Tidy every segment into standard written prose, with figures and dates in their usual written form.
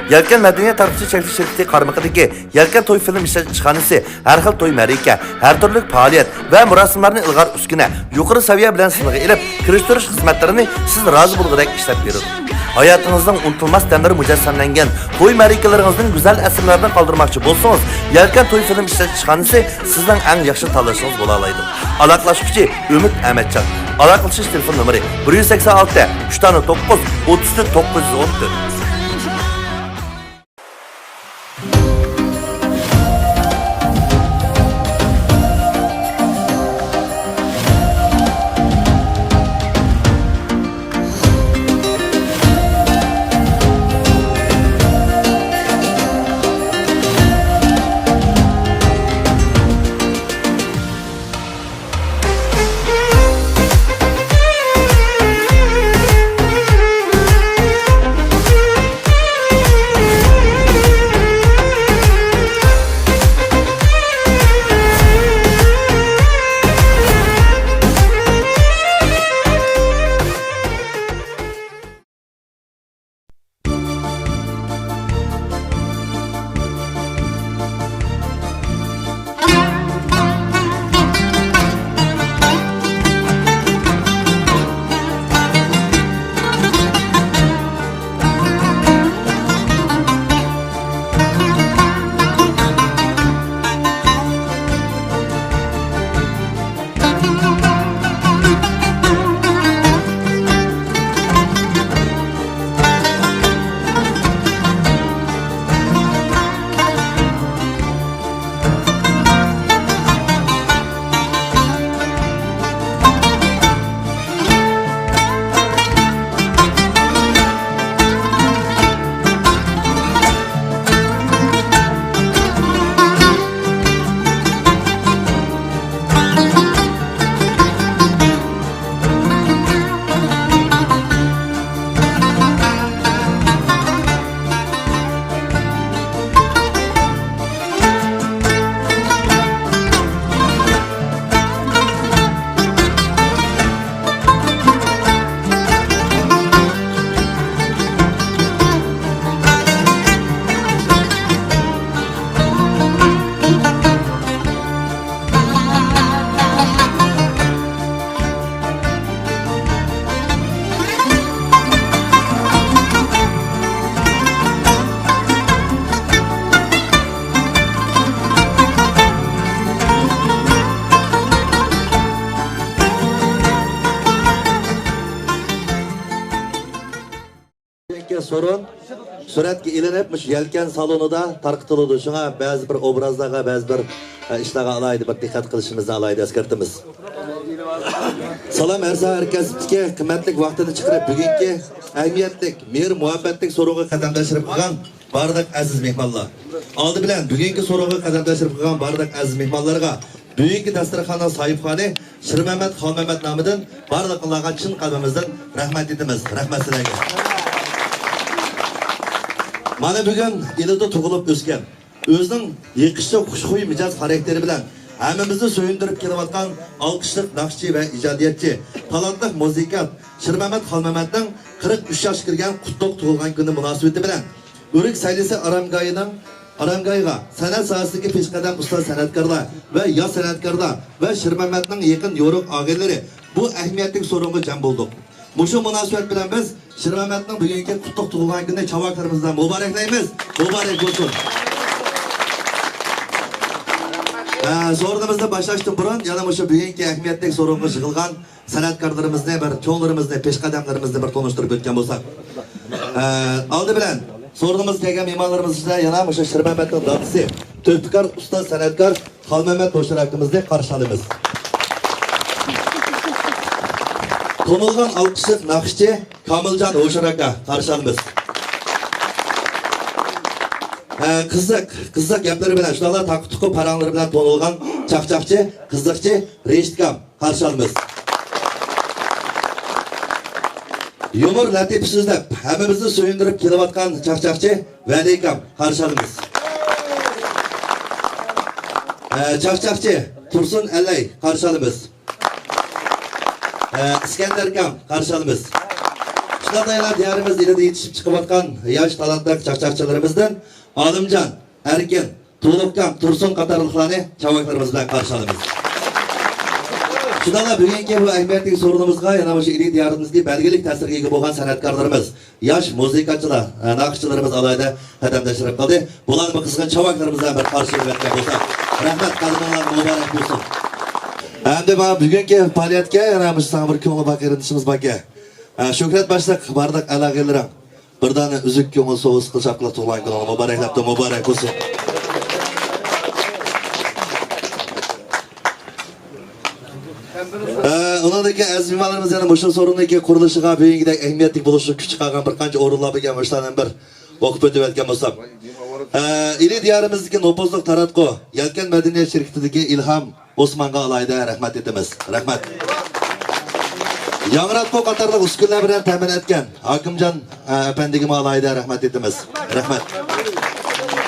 Yelken Madaniyat Tarqıtı Çekiliş Şirketi qarmaqidagi Yelken to'y film ishlab har xil to'y ma'raka, har turli faoliyat va murosimlarni ilg'or uskuna, yuqori saviya bilan sinig'i ilib, kirishtirish xizmatlarini siz rozi bo'lg'idek ishlab beradi. Hayatınızdan unutulmaz damlar mujassamlangan to'y ma'rakalaringizning go'zal asrlardan qoldirmoqchi bo'lsangiz, Yelken to'y film ishlab sizning eng yaxshi tanlashingiz bo'la oladi. Aloqalashuvchi Umid Ahmadjon. Aloqalashish telefon nomeri 186 309 34 914. Sorun suratga ilinib, Yelken salonida tarqatiladi. Shunga ba'zi bir obrazlarga, ba'zi bir ishlarga alayda bir diqqat qilishimizni alayda eskartimiz. Salom arza herkesga qimmatli vaqtini chiqarib bugungi ahamiyatli, mehr muhabbatlik so'rovga qadamlashib qilgan barliq aziz mehmonlar. Oldi bilan bugungi so'rovga qadamlashib qilgan barliq aziz mehmonlarga bugungi dasturxonning sohibxoni Shirmamat Xonmamat nomidan barliqlarga chin qalbimizdan rahmat etamiz. Rahmat sizlarga. Mana bugun elida tug'ilib o'sgan, o'zining yiqishchi xushxuy mijoz xarakteri bilan hammamizni so'yindirib kelayotgan olqishliq naqshchi va ijodiyatchi, talantli musikat Shirmamat Xonmamatning 43 yoshga kirgan qutlug' tug'ilgan kuni munosabati bilan O'rik saylisi Aramgayga san'at sohasidagi peshqadam ustoz san'atkorlar va yosh san'atkorlar va Shirmamatning yaqin yo'riq og'aylari bu ahamiyatli so'rovga jam bo'ldik. Mushu munosabat bilan biz Shirmamatning bugungi qutlug' tug'ilgan kunini chavoqlarimizdan muboraklaymiz. Muborak bo'lsin. So'rovimizni boshlashdan burun yana mushu bugungi ahamiyatli so'rovga yig'ilgan san'atkorlarimizni, bir cho'nglarimizni, peshqadamlarimizni bir tanishtirib o'tgan bo'lsak. Oldi bilan so'rovimizga kelgan mehmonlarimiz ichida yana mushu Shirmamatning dadisi, to'pkor ustoz san'atkor Xolmamat Boshiraktimizni qarshi olamiz. Konulgan alqışlık naqshchi Komiljon O'shiraka qarshi olamiz. Qiziq gaplari bilan shunaqa taqi-tuqi paranglar bilan to'lgan chaqchaqchi, qiziqchi Reshtkam qarshi olamiz. Yumor latif so'zlab hammamizni so'yindirib kelayotgan chaqchaqchi Valikam qarshi olamiz. Chaqchaqchi Tursun Allay qarshi olamiz. İskenderkam qarshi olamiz. Şundan diğerimiz ilide yetişip çıkıvatkan yaş talantlık çakçakçılarımızdan Alımcan, Erkin, Tuğlukkan, Tursun Katarlıklarını çavaklarımızdan karşılayalım. Şundan bugünkü bu ehemmiyetli sorunumuzga yana bu ili diyarımızda belgelik ta'sirga ega bo'lgan san'atkorlarimiz, yosh muzikachilar, naqshchilarimiz alayda qadam tashrif qildi. Bularni bu qizg'in chavaklarımızdan bir qarshi etgan bo'lsak, rahmat, qadrlanar muborak bo'lsin. Endi mana bugungi faoliyatga yana biz sana bir ko'ngil baqirishimiz borga. Shuhrat boshliq barliq alag'illar. Birdan uzuk ko'ngil so'z qilchaqlar tug'ilgan kunini muboraklabdi, muborak bo'lsin. Onundaki azmimalarımız yani bu sorundaki kuruluşuna büyüğünden ehemmiyetli buluşu küçük ağam bir kanca orunla bir gelmişlerden bir okup ödüp etken olsam. İli diyarımızdaki nopozluk taratko, Yelken Medeniyet Şirketi'deki İlham Osman'a alayda rahmet etimiz. Rahmet. Yangratko Katarlık usküller bilen temin etken Hakimcan Efendigime alayda rahmet etimiz. Rahmet.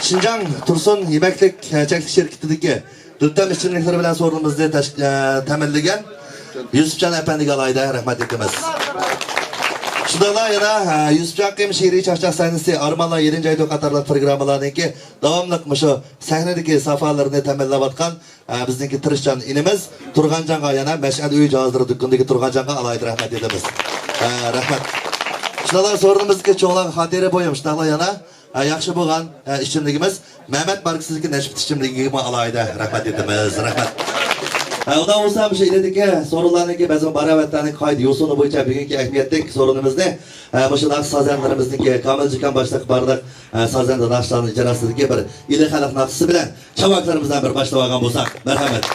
Şincan Tursun Yemeklik Çeklik Şirketi'deki Dültem işçilikleri bilen sorunumuzda temelligen Yusufcan Efendi'ye alayda rahmet etimiz. Şundan yana Yusufcan Kıyım şiiri çarşaf sahnesi Armanla 7. ayda Katarlık programlarındaki devamlık şu sahnedeki safalarını temellivatkan bizdeki tırışcan inimiz Turgancan'a yana Meş'ad Üyü Cağızları dükkundaki Turgancan'a alayda rahmet etimiz. Rahmet. Şundan sorunumuzdaki çoğulan hatiri boyum şundan yana yaxşı bo'lgan ishchimligimiz Mehmet Barksizki Neşfit ishchimligiga alayda rahmat etimiz. Rahmat. Udan olsa bu şeylerdeki sorularındaki bazı baravatlarının kaydı yosunu boyunca bugünkü ehemmiyetlik sorunumuzda bu şu naqsh sazanlarımızdaki Kamil Cikan başlık bardak sazanda naqshlarının icrasındaki bir ili xalq naqshisi bilen çavaklarımızdan bir başlavagan bo'lsak. Merhamet.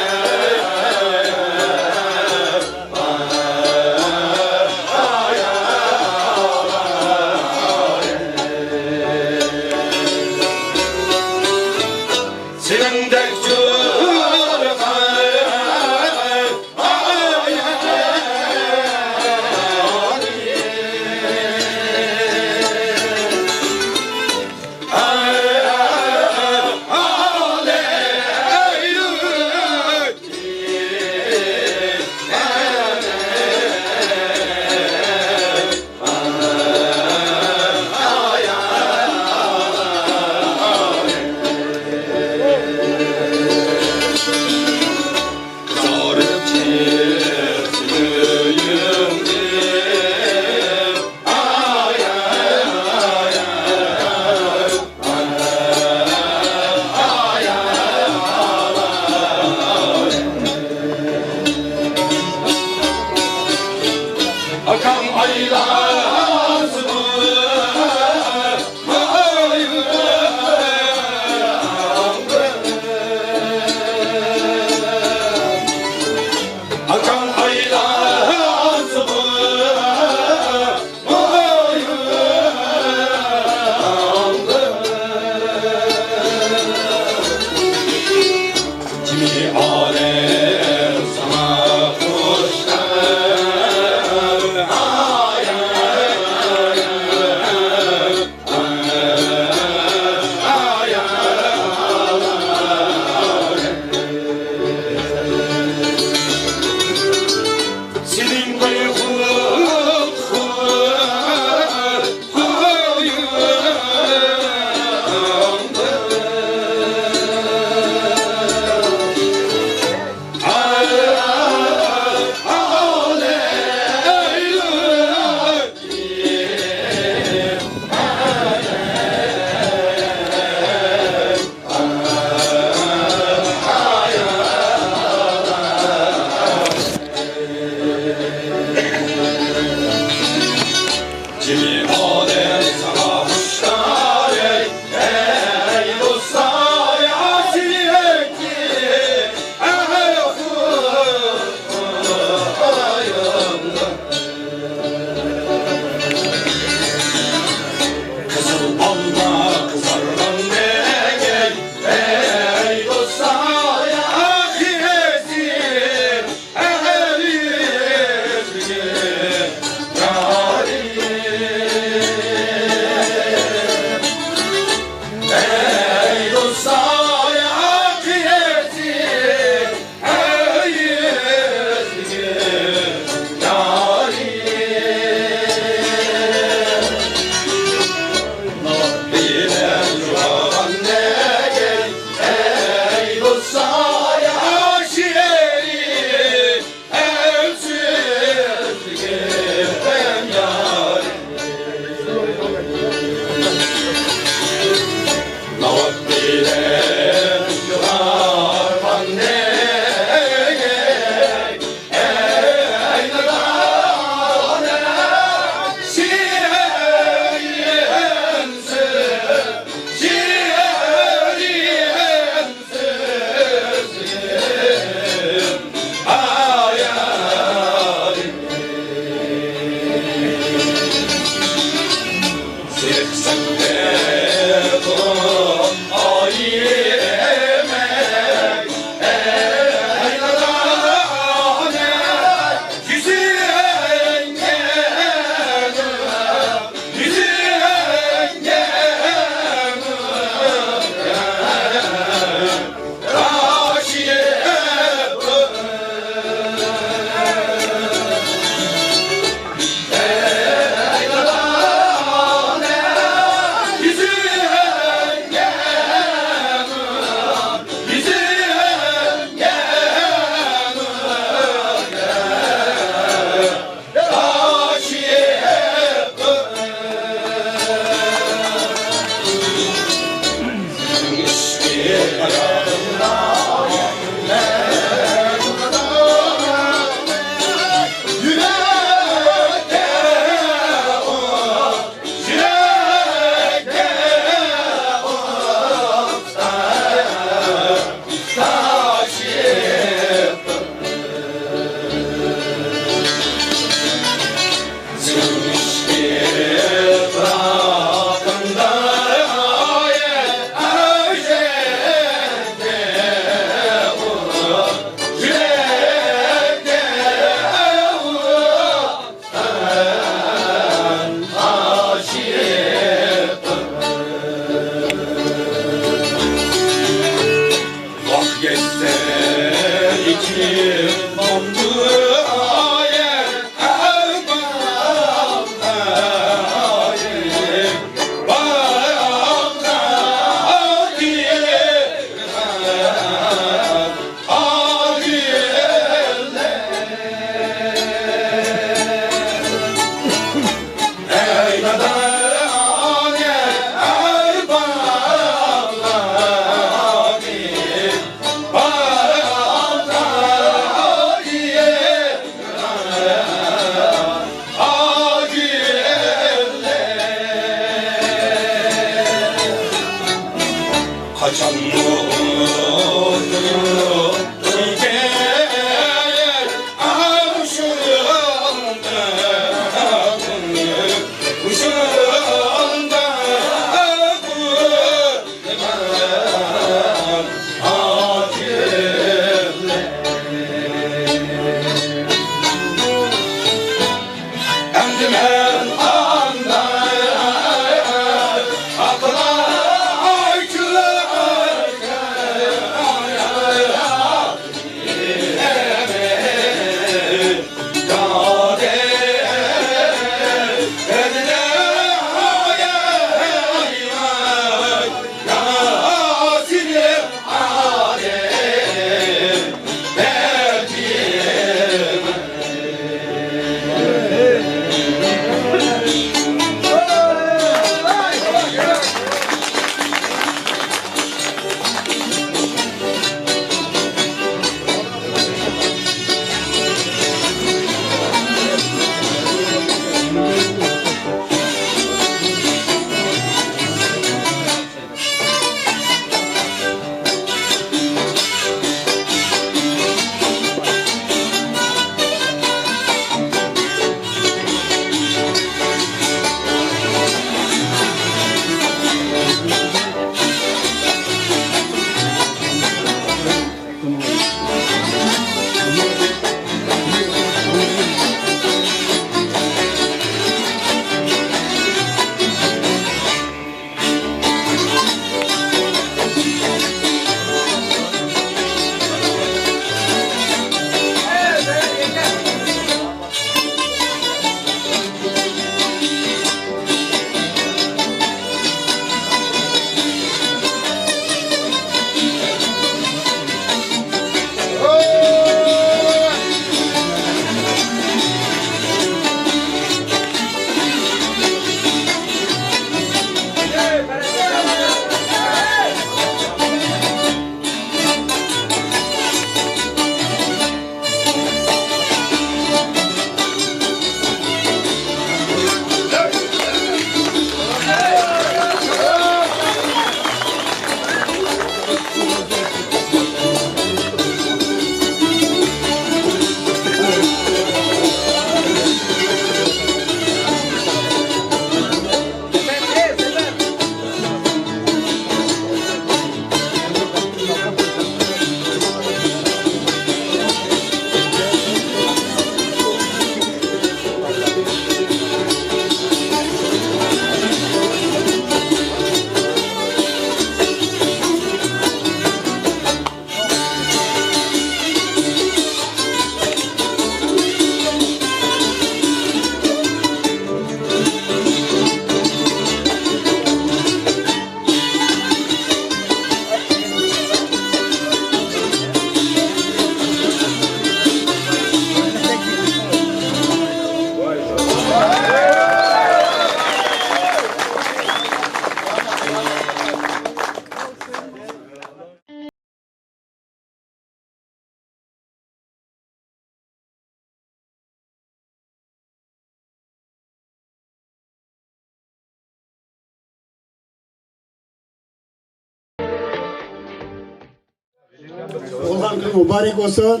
Tuğan günü mübarek olsun.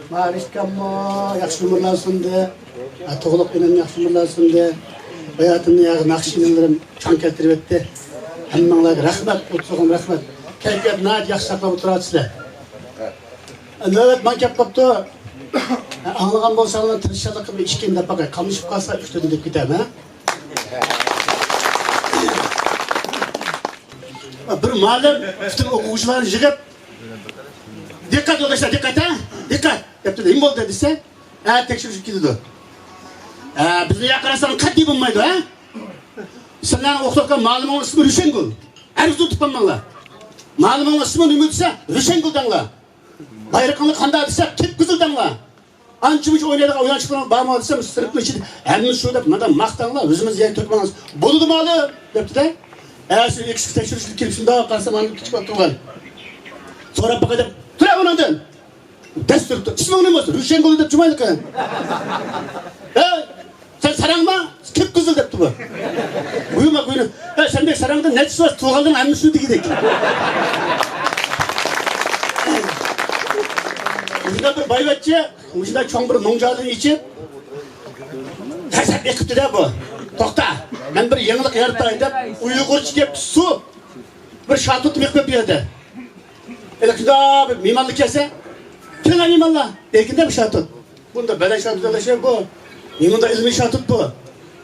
Marişkamma yaxşı ömürler sundu. Toğluk benim yaxşı ömürler sundu. Hayatımda yağı nakşinlerim çan keltirip etti. Hemmanlar rahmet, otuğum rahmet. Keyfiyat naat yaxşı saklap oturatsızlar. Evet, ben kep kaptı. Anlagan bolsanlar tırışçılık gibi içkiyim de bakay. Kalmışıp kalsa üstüne dip giderim ha. Bir muallim bütün okuvchilarni yig'ib dikkat yo'ldoshlar dikkat ha dikkat debdi nima bo'ldi desa tekshirish keldi bizni yaqinlasam qat'iy bo'lmaydi ha sizlarni o'qitayotgan muallimning ismi Rushengul arz tutib qolmanglar muallimning ismi nima desa Rushengul danglar bayroqni qanday desa Kepkizil danglar ancha muncha o'ynaydigan o'yinchilar bormi desa sirtni ichida hammamiz shu deb mana maqtanglar o'zimiz yer to'kmangiz bo'ldi muallim debdi-da siz eksik tekshirishlik kelib shundoq qarasam mani kichik bo'lib turgan so'rab boqay deb tura bundan dastur isming nima bo'lsa Rushengul deb jumaylik sen sarangma Kepkizil debdi bu buyurma buyurma sendek sarangda nechisi bor tug'ildim hamma shu degidek shunda bir boyvachcha shunda cho'ng bir mo'ngjalni ichib hasad yiqibdi-da bu to'xta men bir yangilik yaratay deb uyg'urcha deb su bir shatut yiqib berdi shunda bir mehmonlik kelsa keling mehmonlar erkinda bir shatut bunda baland shatutlar bu bunda ilmiy shatut bu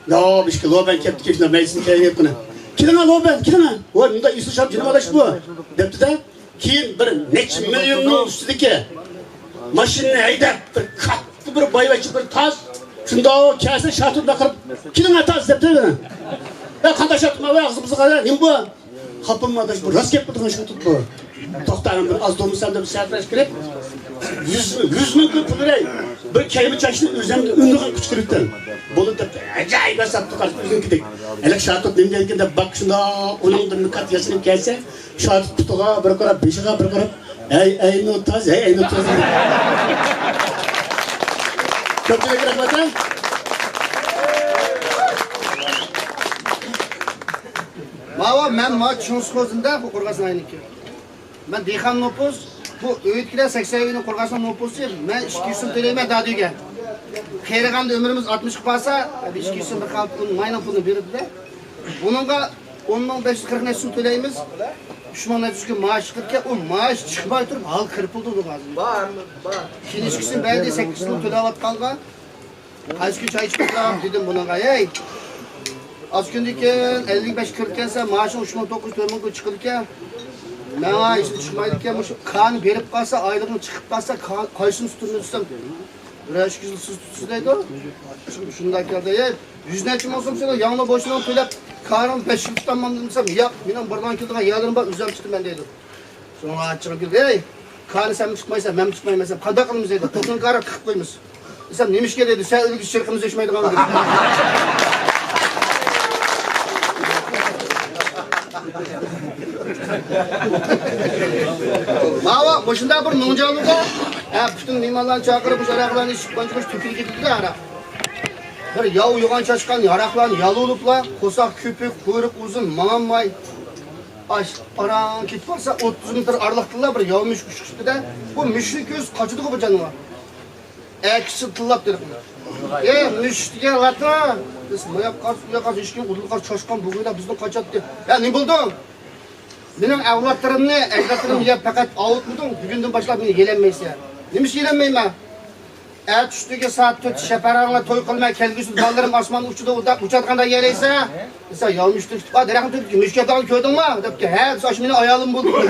yo ishki loban kelibdi kelishlar maysin kerak buni keling loban keling voy bunda isu shab jinavalash bu debdi-da keyin bir necha millionning ustidagi mashinani haydab bir katta bir boyvachcha bir toz shundoq kelsa shatutni qilib keling toz debdi qanday shatut va og'zimizni qara nima bu xapimadash bu rost gap turgan shatut bu to'xtagin bir oz do'misam deb sarflash kerak 100 ming pul beray bir kaymi chashni o'zimni undigan kuch kiribdi bo'ldi deb ajoyib asab tuqarib o'zimgidek elak shatut nima ekan deb bak shundoq uningdan niqat yasinib kelsa shatut putiga bir qarab beshiga bir qarab ey no toz ey no toz ko'pchilik rahmat Mava men ma Chunsko'zinda bu Qo'rg'oston ayniki. Men Dexan nopus bu Öğütkide 80 günün Qo'rg'oston nopusi men 200 so'm to'layman dadiga. Qeyraganda ömrimiz 60 qilsa 200 so'm bir qalb pul mayna pulni berdi-da. Buningga 10.540 net so'm to'laymiz. 3.500 maaş qilibga o maaş chiqmay turib hal kirpildi bu hozir. Bor. Kelishkisi bayda 8 so'm to'layotganlar. Qaysi kun choy ichib qo'yam dedim buningga. Ey az gündeki 55 40 kelse maaşın 3900 4000 çıkılırken bana işte çıkmaydıkken kan verip kalsa aylığını çıkıp kalsa kaysın sütünü tutsam biraz güzel tutsaydı o şundaki yerde ya yüzlerce olsam sana yanına boşuna söylep karım 5 yıl tutamam dedim yap benim buradan kildiğine yardım bak üzerime çıktım ben dedim sonra açığa girdi ey kanı sen mi çıkmaysan ben mi çıkmayayım mesela kada kılımız dedi tokun kara kıkıklıymış desem neymiş ki dedi sen ilgi şirkimiz eşmeydi kaldı Mava boşunda bir noncalıda bütün mimarlarını çağırıp bu yaraklarını çıkmançmış tüpül getirdi ara. Bir yav yugan çaşkan yaraklarını yalı olupla kosak köpük kuyruk uzun mananmay aş paran kit varsa 30 metre arlıktılar bir yavmış kuşkuştu da bu müşrik yüz kaçıdı bu canıma. Ekşi tıllap dedik. Müşriye latna biz moyap karşı uya karşı işkin udulkar çaşkan bugüyle bizden kaçattı. Ya ne buldun? Benim evlatlarımı, evlatlarımı ya fakat avutmudun, bugünden başka beni gelenmeyse. Neymiş gelenmeyim ben? Düştüğü saat 4 şeferanla toy kılmaya kelgüsün ballarım asman uçuda uçatkanda geleyse. Mesela yalmıştı, direktör dedi ki, müşkepten köydün mü? Dedi ki, he, saç beni ayalım buldu.